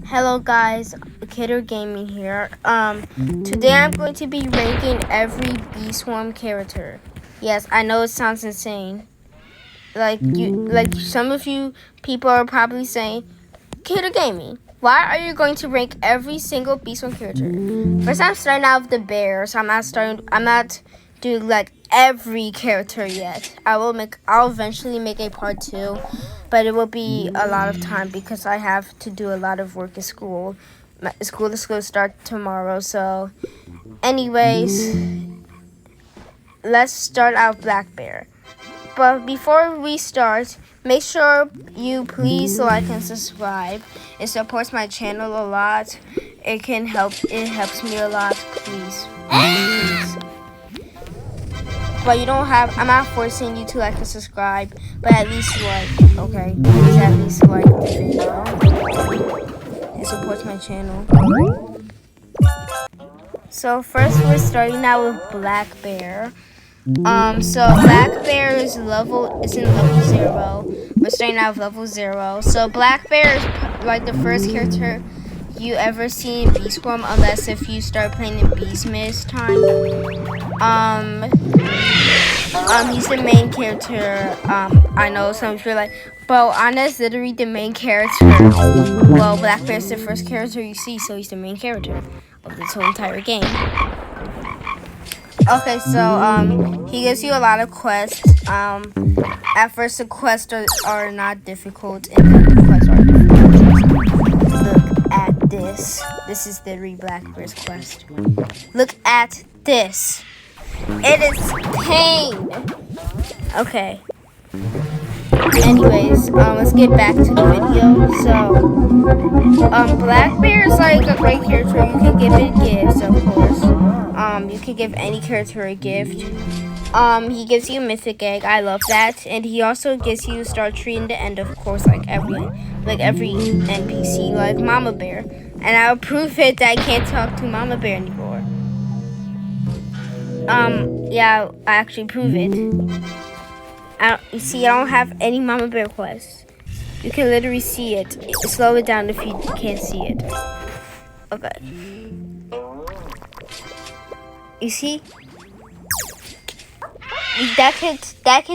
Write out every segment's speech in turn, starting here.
Hello guys, Kidder Gaming here. Today I'm going to be ranking every Bee Swarm character. Yes, I know it sounds insane. Like some of you people are probably saying, Kidder Gaming, why are you going to rank every single Bee Swarm character? First, I'm starting out with the bear, so I'm not doing like every character yet. I'll eventually make a part 2. But it will be a lot of time because I have to do a lot of work at school. My school is going to start tomorrow. So, anyways, let's start out Black Bear. But before we start, make sure you please like and subscribe. It supports my channel a lot. It helps me a lot. Please. But I'm not forcing you to like and subscribe, but at least like, okay? Please at least like the video. It supports my channel. So first we're starting out with Black Bear. So Black Bear is in level 0. We're starting out with level 0. So Black Bear is like the first character you ever see in Bee Swarm, unless if you start playing in Beastmas time. He's the main character. I know some of you are like, bro, Anna's literally the main character. Well, Black Bear's the first character you see, so he's the main character of this whole entire game. Okay, so he gives you a lot of quests. At first the quests are not difficult, and then the quests are difficult. Look at this. This is literally Black Bear's quest. Look at this. It is pain. Okay. Anyways, let's get back to the video. So, Black Bear is like a great character. You can give it gifts, of course. You can give any character a gift. He gives you a mythic egg. I love that. And he also gives you a star tree in the end, of course, like every NPC, like Mama Bear. And I'll prove it that I can't talk to Mama Bear anymore. Yeah, I actually prove it. You see, I don't have any Mama Bear quests. You can literally see it. Slow it down if you can't see it. Okay. You see? That can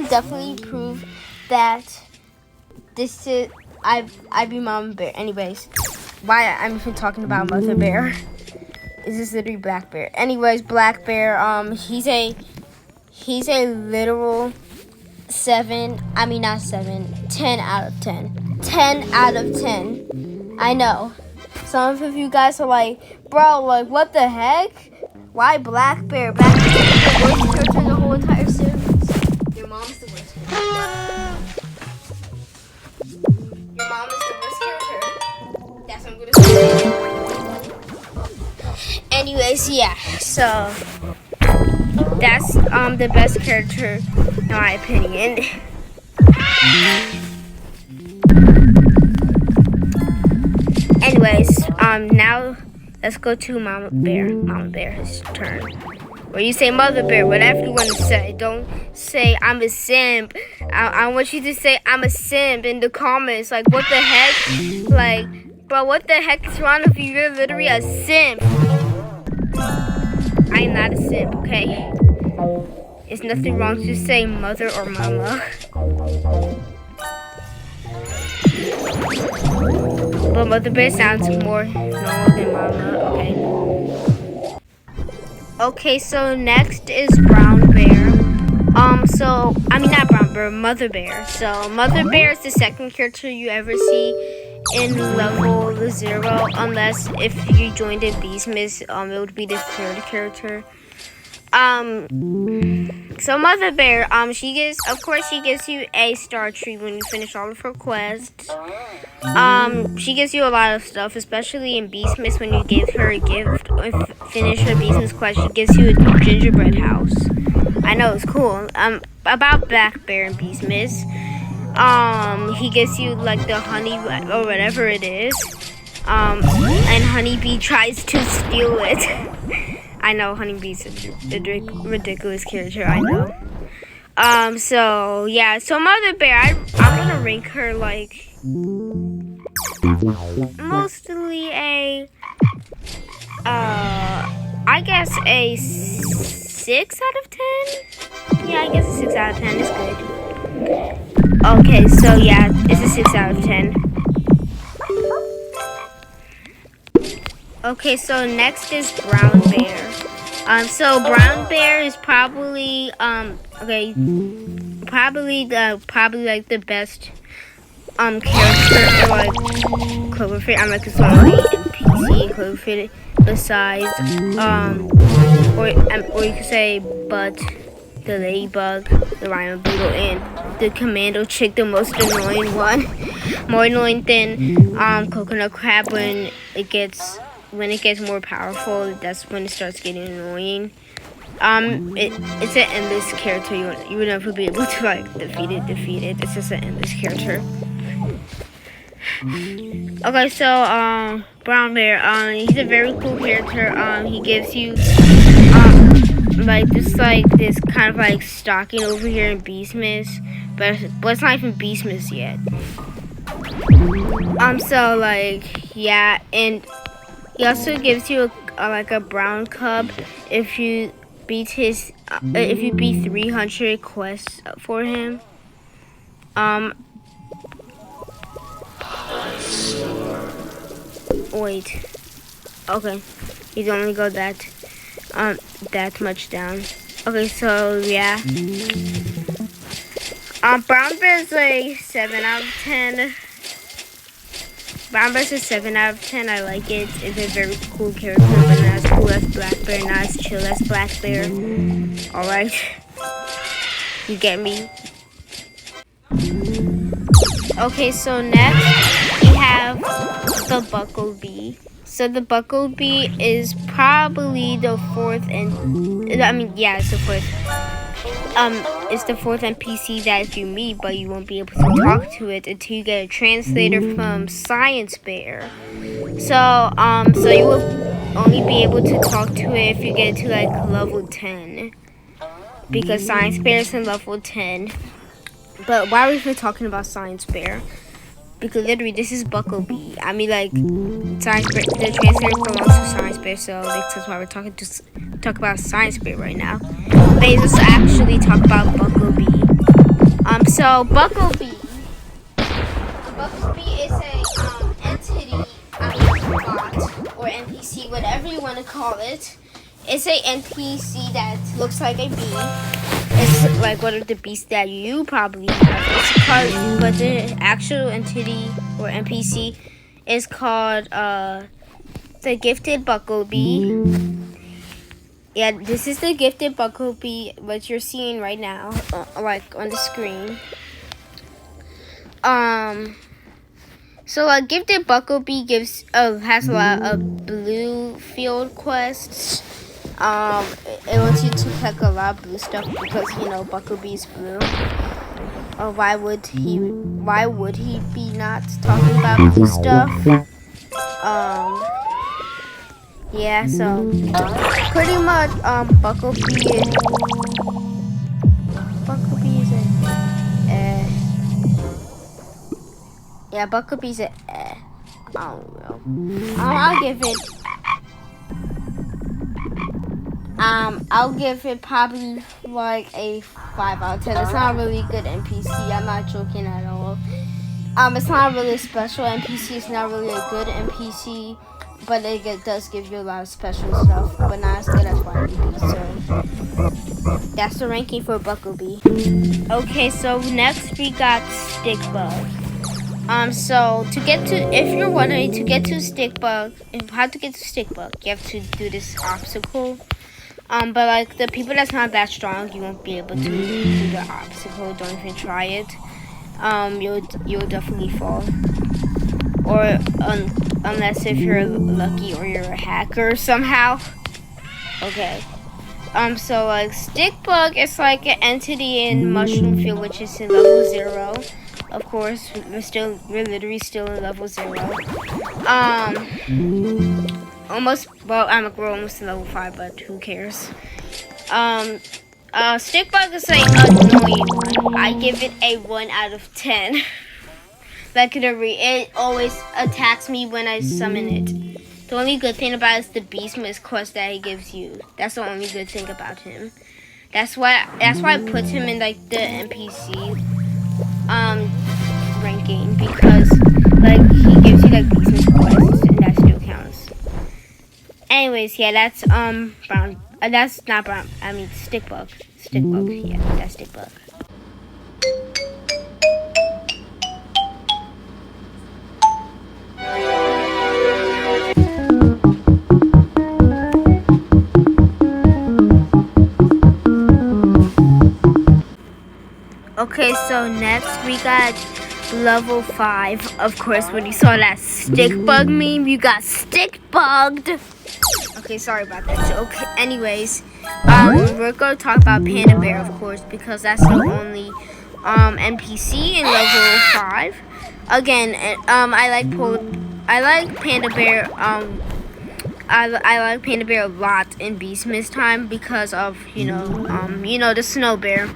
definitely prove that this is I be Mama Bear. Anyways, why I'm even talking about Mother Bear? Is this literally Black Bear? Anyways, Black Bear, he's a literal 10 out of 10. 10 out of 10. I know. Some of you guys are like, bro, like, what the heck? Why Black Bear? Black Bear is the worst character in the whole entire series. Your mom's the worst character. Your mom is the worst character. That's what I'm gonna say. Anyways, yeah, so that's the best character in my opinion. Anyways, now let's go to Mama Bear. Mama Bear's turn. Or you say Mother Bear, whatever you want to say. Don't say I'm a simp. I want you to say I'm a simp in the comments. Like, what the heck? Like, bro, what the heck is wrong with you? You're literally a simp. I am not a simp, okay? There's nothing wrong to say mother or mama. But Mother Bear sounds more normal than mama, okay? Okay, so next is Brown Bear. Not Brown Bear, Mother Bear. So Mother Bear is the second character you ever see in level 0, unless if you joined in Beastmas, it would be the third character. So Mother Bear, she gives you a star tree when you finish all of her quests. She gives you a lot of stuff, especially in Beastmas when you give her a gift or finish her Beastmas quest. She gives you a gingerbread house. I know, it's cool. About Black Bear and Beastmas. He gives you like the honey or whatever it is. And Honeybee tries to steal it. I know Honeybee's a ridiculous character, I know. So yeah, so Mother Bear, I'm gonna rank her like mostly probably a I guess a 6 out of 10. Yeah, I guess a 6 out of 10 is good. Okay, so yeah, it's a 6 out of 10. Okay, so next is Brown Bear. So Brown Bear is probably probably like the best character or like Cloverfield. I'm like a song NPC Cloverfield besides or you could say but the ladybug, the rhino beetle, and the commando chick, the most annoying one. More annoying than coconut crab when it gets more powerful. That's when it starts getting annoying. It's an endless character. You would never be able to like defeat it. It's just an endless character. Okay, so Brown Bear. He's a very cool character. He gives you like this kind of like stocking over here in Beastmas, but it's not even Beastmas yet. So like yeah, and he also gives you like a brown cub if you beat 300 quests for him. Wait. Okay. He's only go that much down. Okay, so yeah. Brown Bear's like 7 out of 10. Brown Bear's a 7 out of 10. I like it. It's a very cool character, but not as cool as Black Bear, not as chill as Black Bear. Alright. You get me? Okay, so next we have the Bucklebee. So the Bucklebee is probably the fourth it's the fourth NPC that you meet, but you won't be able to talk to it until you get a translator from Science Bear. So you will only be able to talk to it if you get to like level 10, because Science Bear is in level 10. But why are we even talking about Science Bear? Because literally, this is Bucklebee. I mean, like, Science Bear, the translator belongs to Science Bear, so that's why we're talk about Science Bear right now. But let's actually talk about Bucklebee. So Bucklebee is a entity, bot or NPC, whatever you want to call it. It's a NPC that looks like a bee. It's like one of the beasts that you probably have. But the actual entity or NPC is called the Gifted Bucklebee. Yeah, this is the Gifted Bucklebee, what you're seeing right now, like on the screen. So a Gifted Bucklebee has a lot of blue field quests. It wants you to collect a lot of blue stuff because Bucklebee's blue. Or why would he be not talking about blue stuff? Yeah, so pretty much Bucklebee is Bucklebee's a I don't know. I'll give it probably like a 5 out of 10. It's not a really good NPC. I'm not joking at all. It's not really a special NPC. It's not really a good NPC, but it does give you a lot of special stuff, but not as good as Bucklebee. So that's the ranking for Bucklebee. Okay, so next we got Stickbug. So if you're wondering how to get to Stickbug, you have to do this obstacle. But like the people that's not that strong, you won't be able to do the obstacle. Don't even try it. You'll definitely fall. Or unless if you're lucky or you're a hacker somehow. Okay. So like Stickbug is like an entity in Mushroom Field, which is in level 0. Of course, we're literally still in level 0. We're almost in level 5, but who cares? Stickbug is like annoying one. I give it a 1 out of 10. legendary. It always attacks me when I summon it. The only good thing about it is the Beast Mist quest that he gives you. That's the only good thing about him. That's why I put him in like the NPC ranking, because like he gives you like Beast Mist quests and that still counts. Anyways, yeah, that's brown. That's not brown. I mean stick bug. Stick bug. Yeah, that's stick bug. Okay, so next we got level 5. Of course, when you saw that stick bug meme, you got stick bugged. Okay, sorry about that joke. Anyways, we're gonna talk about Panda Bear, of course, because that's the only NPC in level 5. Again, I like Panda Bear. I like Panda Bear a lot in Beast Mist time because of the Snow Bear.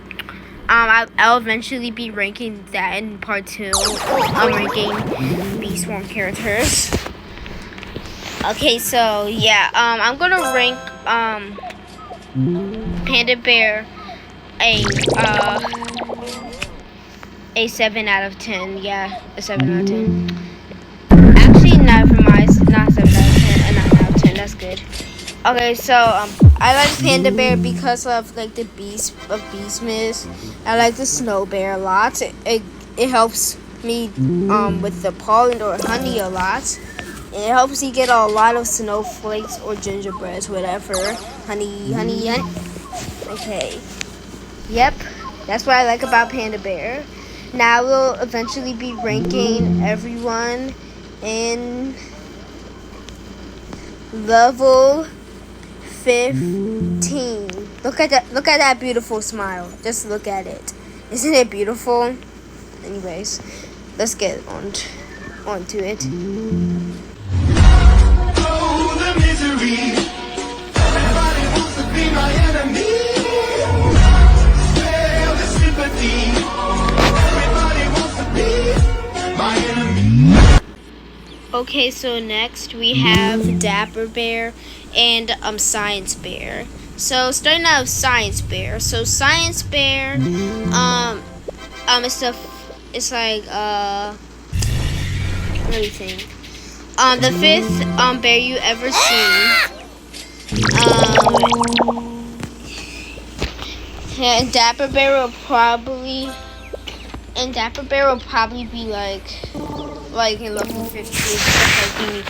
I'll eventually be ranking that in part 2. I'm ranking Beast Swarm characters. Okay, so yeah, I'm gonna rank Panda Bear a 7 out of 10. Yeah, a 7 out of 10. Actually, not 7 out of 10, a 9 out of 10. That's good. Okay, so I like Panda Bear because of like the Beast Mist. I like the Snow Bear a lot. It helps me with the pollen or honey a lot. And it helps you get a lot of snowflakes or gingerbreads, whatever. Honey. Okay. Yep, that's what I like about Panda Bear. Now we'll eventually be ranking everyone in level 15. Look at that beautiful smile. Just look at it. Isn't it beautiful? Anyways, let's get on to it. Oh, the misery. Everybody wants to be my enemy. Feel the sympathy. Everybody wants to be my enemy. Okay, so next we have Dapper Bear and Science Bear. So starting out with Science Bear. So Science Bear, it's like let me think. The 5th bear you ever seen. Yeah, and Dapper Bear will probably be like in level 15. Like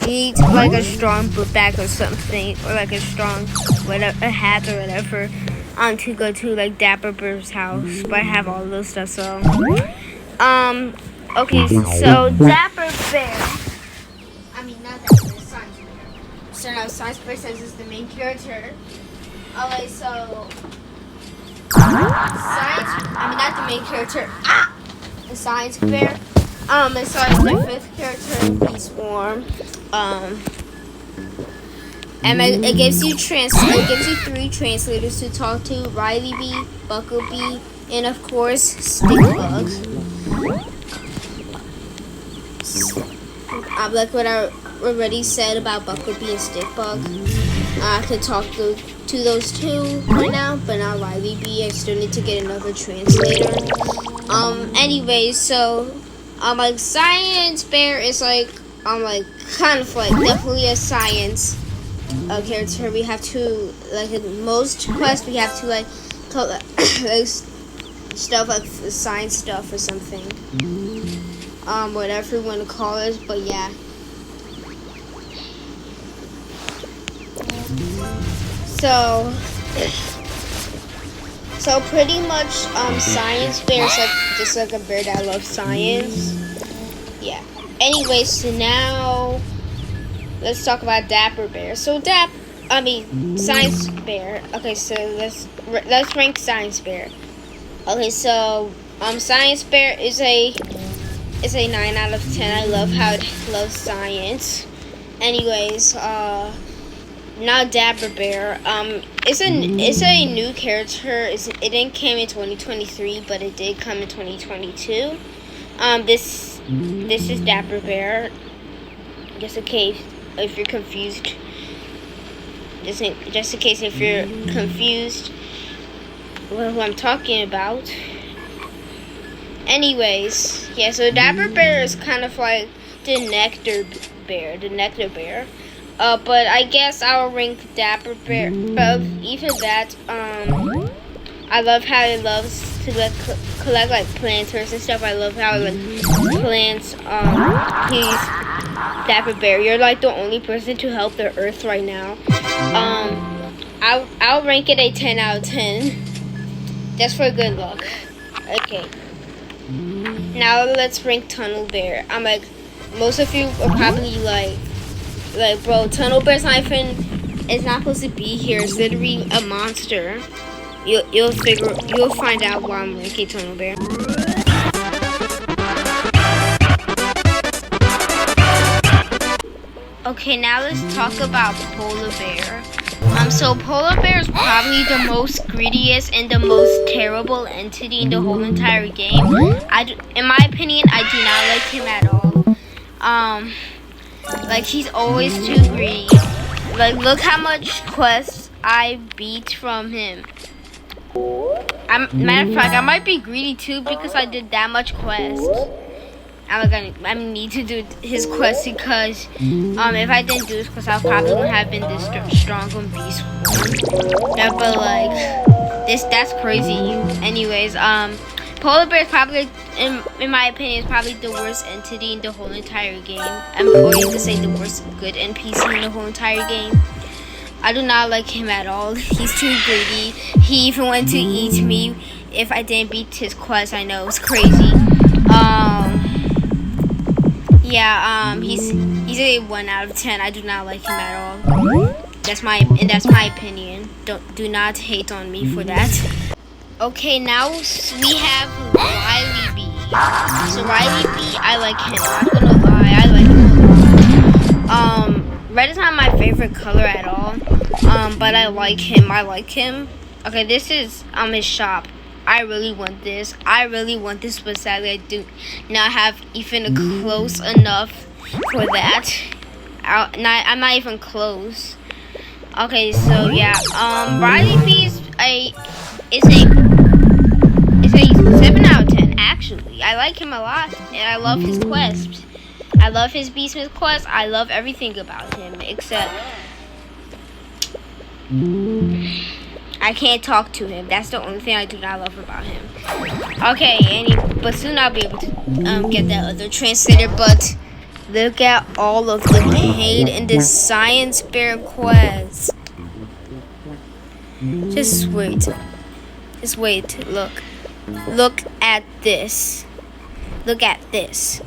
he needs like a strong book bag or something, or like a hat or whatever, to go to like Dapper Bear's house. But I have all those stuff, so okay, so Dapper Bear. I mean, not Dapper Bear, Science Bear. So now Science Bear says is the main character. Okay, so not the main character. The Science Bear. And so it's the 5th character in Beast Swarm. And it gives you 3 translators to talk to: Riley Bee, Bucklebee, and of course Stickbug. Like what I already said about Bucklebee and Stickbug. I could talk to those 2 right now, but not Riley Bee. I still need to get another translator. Anyways, so like Science Bear is like kind of like definitely a science character. We have to, like in most quests, we have to like stuff like science stuff or something. Whatever you want to call it, but yeah. So pretty much Science Bear is like just like a bear that loves science. Yeah. Anyways, so now let's talk about Dapper Bear. So Science Bear. Okay, so let's rank Science Bear. Okay, so Science Bear is a 9 out of 10. I love how it loves science. Anyways, now Dapper Bear. It's a new character. It didn't come in 2023, but it did come in 2022. This This is Dapper Bear. Just in case if you're confused. Just in case if you're confused with who I'm talking about. Anyways, yeah, so Dapper Bear is kind of like the Nectar Bear. But I guess I'll rank Dapper Bear above even that. I love how it loves to collect like planters and stuff. I love how it like plants. He's Dapper Bear. You're like the only person to help the Earth right now. I'll rank it a 10 out of 10. Just for good luck. Okay. Now let's rank Tunnel Bear. I'm like, most of you are probably like, bro, Tunnel Bear's not even. It's not supposed to be here. It's literally a monster. You'll find out why I'm ranking Tunnel Bear. Okay, now let's talk about Polar Bear. So Polar Bear is probably the most greediest and the most terrible entity in the whole entire game. In my opinion, I do not like him at all. Like he's always too greedy. Like look how much quests I beat from him. Matter of fact, I might be greedy too because I did that much quests. I need to do his quest because if I didn't do his quest, I probably wouldn't have been this strong on Beast Form. Yeah, but like that's crazy. Anyways, Polar Bear is probably, in my opinion, is probably the worst entity in the whole entire game. Or you could say the worst good NPC in the whole entire game. I do not like him at all. He's too greedy. He even went to eat me if I didn't beat his quest. I know, it's crazy. He's a 1 out of 10. I do not like him at all. That's my opinion. Do not hate on me for that. Okay, now we have Riley B. So Riley B, I like him. I'm not gonna lie, I like him. Red is not my favorite color at all. But I like him. Okay, this is his shop. I really want this, but sadly I do not have even a close enough for that. I'm not even close. Okay, so yeah, Riley B is a 7 out of 10 actually. I like him a lot, and I love his quest. I love his Beastmas quest. I love everything about him except I can't talk to him. That's the only thing I do not love about him. Okay, but soon I'll be able to get that other translator. But look at all of the pain in this Science Bear quest. Just wait. Look at this. Look at this.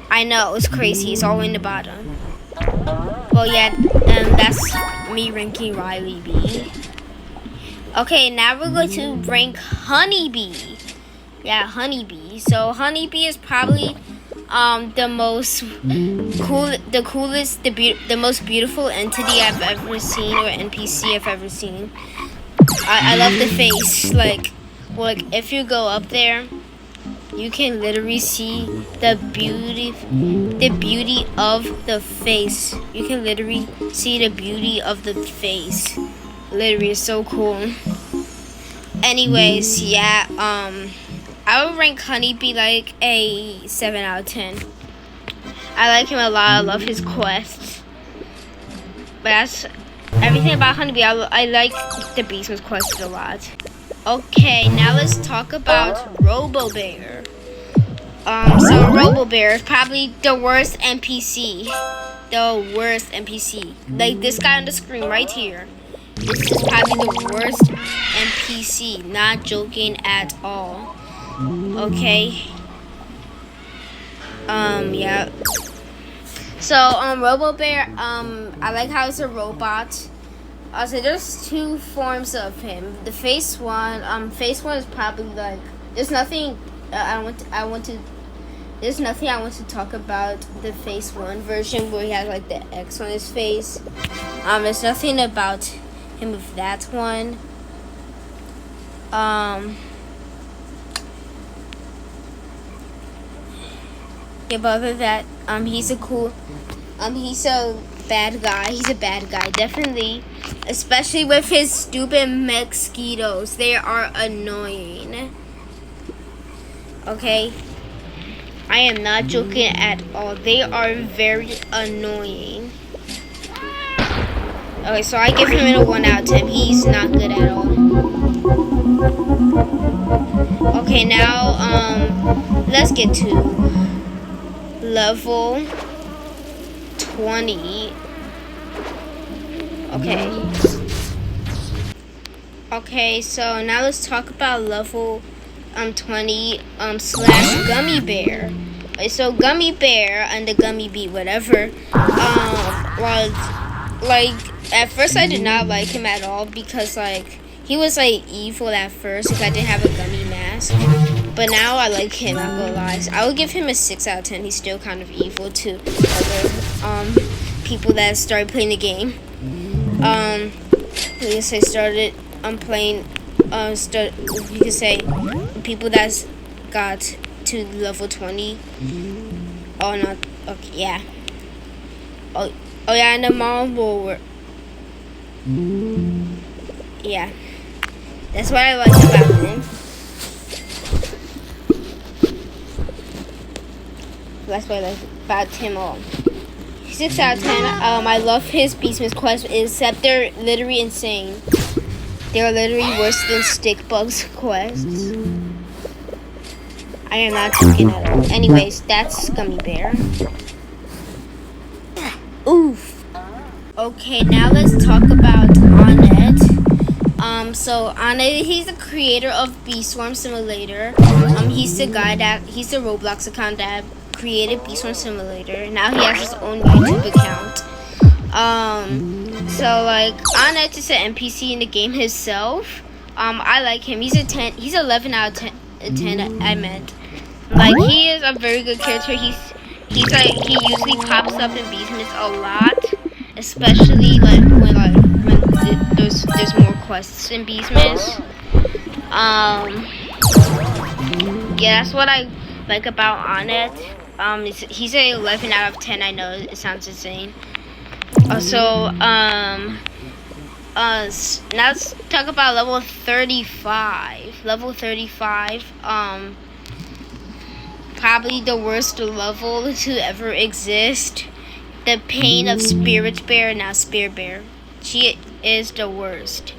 I know, it's crazy. It's all in the bottom. Well, yeah, that's me ranking Riley B. Okay, now we're going to rank Honeybee. Yeah, Honeybee. So Honeybee is probably the most most beautiful entity I've ever seen, or NPC I've ever seen. I love the face. Like if you go up there, you can literally see the beauty of the face. You can literally see the beauty of the face. Literally, it's so cool. Anyways, yeah, I would rank Honeybee like a 7 out of 10. I like him a lot. I love his quests. But that's everything about Honeybee. I like the Beastman's quests a lot. Okay, now let's talk about Robo-Bear. So Robo-Bear is probably the worst NPC. Like this guy on the screen right here. This is probably the worst NPC. Not joking at all. Okay. Yeah. So, Robo-Bear, I like how it's a robot. So there's two forms of him. The face one is probably like, there's nothing there's nothing I want to talk about the face one version where he has like the X on his face. There's nothing about him with that one. Yeah, but other than that, he's a cool, he's a bad guy. He's a bad guy, definitely. Especially with his stupid mosquitoes. They are annoying. Okay? I am not joking at all. They are very annoying. Okay, so I give him a 1 out of 10. He's not good at all. Okay, now, let's get to level 20. Okay, so now let's talk about level 20 slash Gummy Bear. Okay, so Gummy Bear and the Gummy Bee, whatever, was like, at first I did not like him at all because like he was like evil at first because I didn't have a gummy mask. But now I like him, not gonna lie. So I would give him a 6 out of 10. He's still kind of evil to other people that started playing the game. I guess I started playing you could say people that got to level 20. Oh no, okay, yeah. Oh yeah, and the mom will yeah. That's what I like about him. That's what I like about him all. 6 out of 10. I love his Beastmas quest, except they're literally insane. They're literally worse than Stickbug's quests. I am not joking at all. Anyways, that's Gummy Bear. Oof. Okay, now let's talk about Onett. So Onett, he's the creator of Beeswarm Simulator. He's the Roblox account that created Beeswarm Simulator. Now he has his own YouTube account. So like Onett is an NPC in the game himself. I like him. He's 11 out of 10. I meant. Like he is a very good character. He usually pops up in Beastmas a lot, especially when there's more quests in Beastmas. Yeah, that's what I like about Onett. He's a 11 out of 10. I know it sounds insane. Also, now let's talk about level 35. Level 35, probably the worst level to ever exist. The pain of Spirit Bear, now Spirit Bear. She is the worst.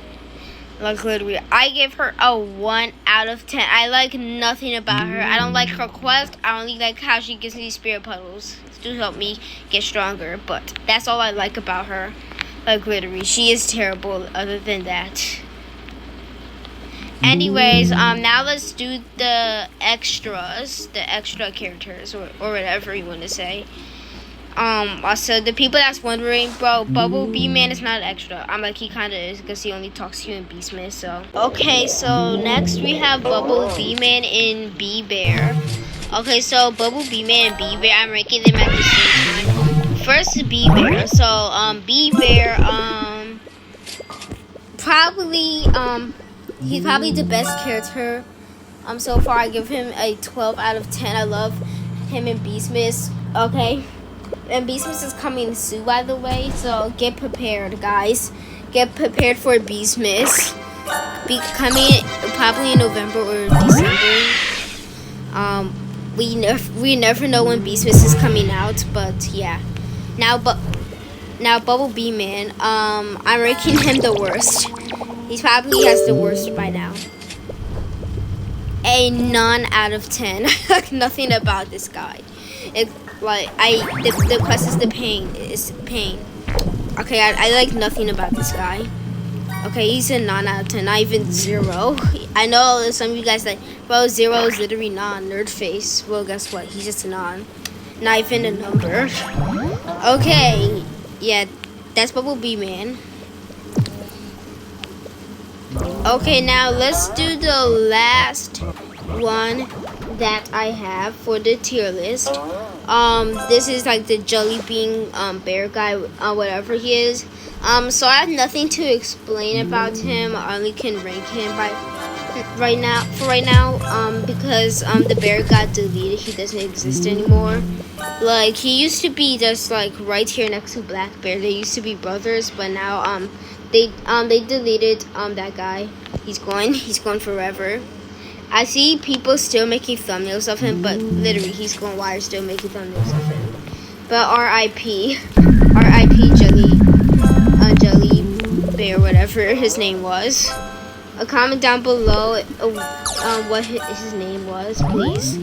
Like literally, I give her a 1 out of 10. I like nothing about her. I don't like her quest. I only like how she gives me spirit puddles to help me get stronger. But that's all I like about her. Like literally, she is terrible. Other than that. Anyways, now let's do the extras, the extra characters, or whatever you want to say. Also, the people that's wondering, bro, Bumblebee Man is not an extra. I'm like, he kind of is, because he only talks to you in Beastmas, so. Okay, so next we have Bumblebee Man and Bee Bear. Okay, so Bumblebee Man and Bee Bear, I'm ranking them at the same time. First, Bee Bear. So, Bee Bear, he's probably the best character. So far I give him a 12 out of 10. I love him in Beastmas. Okay. And Beastmas is coming soon, by the way. So get prepared, guys. Get prepared for Beastmas. Be coming probably in November or December. We never know when Beastmas is coming out, but yeah. Now Bumblebee Man, I'm ranking him the worst. He probably has the worst by now. A none out of 10. Nothing about this guy. The quest is the pain. It's pain. Okay, I like nothing about this guy. Okay, he's a 9 out of 10, not even 0. I know some of you guys like, bro, 0 is literally non nerd face. Well, guess what? He's just a non. Not even a number. Okay, yeah, that's Bumblebee Man. Okay, now let's do the last one that I have for the tier list. This is like the Jelly Bean bear guy, whatever he is. So I have nothing to explain about him. I only can rank him by right now. For right now, because the bear got deleted, he doesn't exist anymore. Like he used to be just like right here next to Black Bear. They used to be brothers, but now they deleted that guy. He's gone. He's gone forever. I see people still making thumbnails of him, but literally he's gone. Why are still making thumbnails of him? But R.I.P. R.I.P. Jelly Bear, whatever his name was. A comment down below what his name was, please.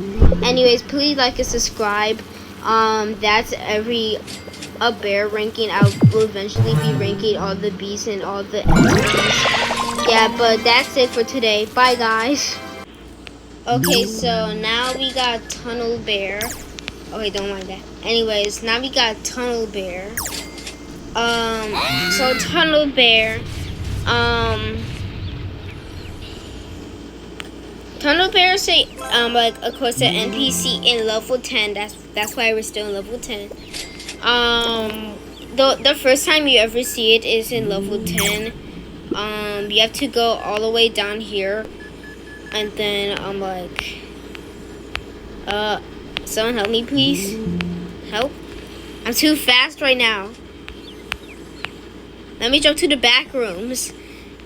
Anyways, please like and subscribe. That's a bear ranking. I will eventually be ranking all the beasts and all the entities. Yeah, but that's it for today. Bye, guys. Okay, so now we got Tunnel Bear. Oh wait, don't mind that. Anyways, now we got Tunnel Bear. So Tunnel Bear, Tunnel Bear say, like, of course, an NPC in level 10. That's why we're still in level 10. The first time you ever see it is in level 10. You have to go all the way down here, and then someone help me, please. Help! I'm too fast right now. Let me jump to the back rooms.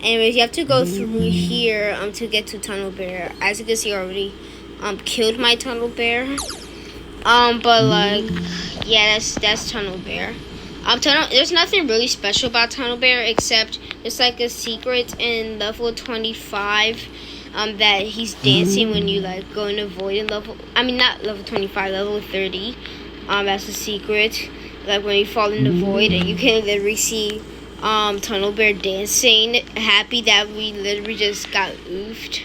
Anyways, you have to go through here to get to Tunnel Bear. As you can see, I already killed my Tunnel Bear. But like, yeah, that's Tunnel Bear. There's nothing really special about Tunnel Bear except it's like a secret in level 25. That he's dancing when you like go in a void in level. I mean, not level 25, level 30. That's a secret. Like when you fall in the void, and you can literally see Tunnel Bear dancing, happy that we literally just got oofed.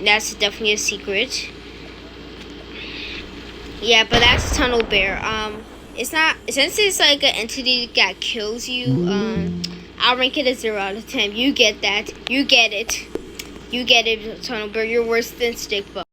That's definitely a secret. Yeah, but that's Tunnel Bear. It's not, since it's like an entity that kills you. I'll rank it a 0 out of 10. You get that. You get it. You get it, Tunnel Bear. You're worse than Stickbug.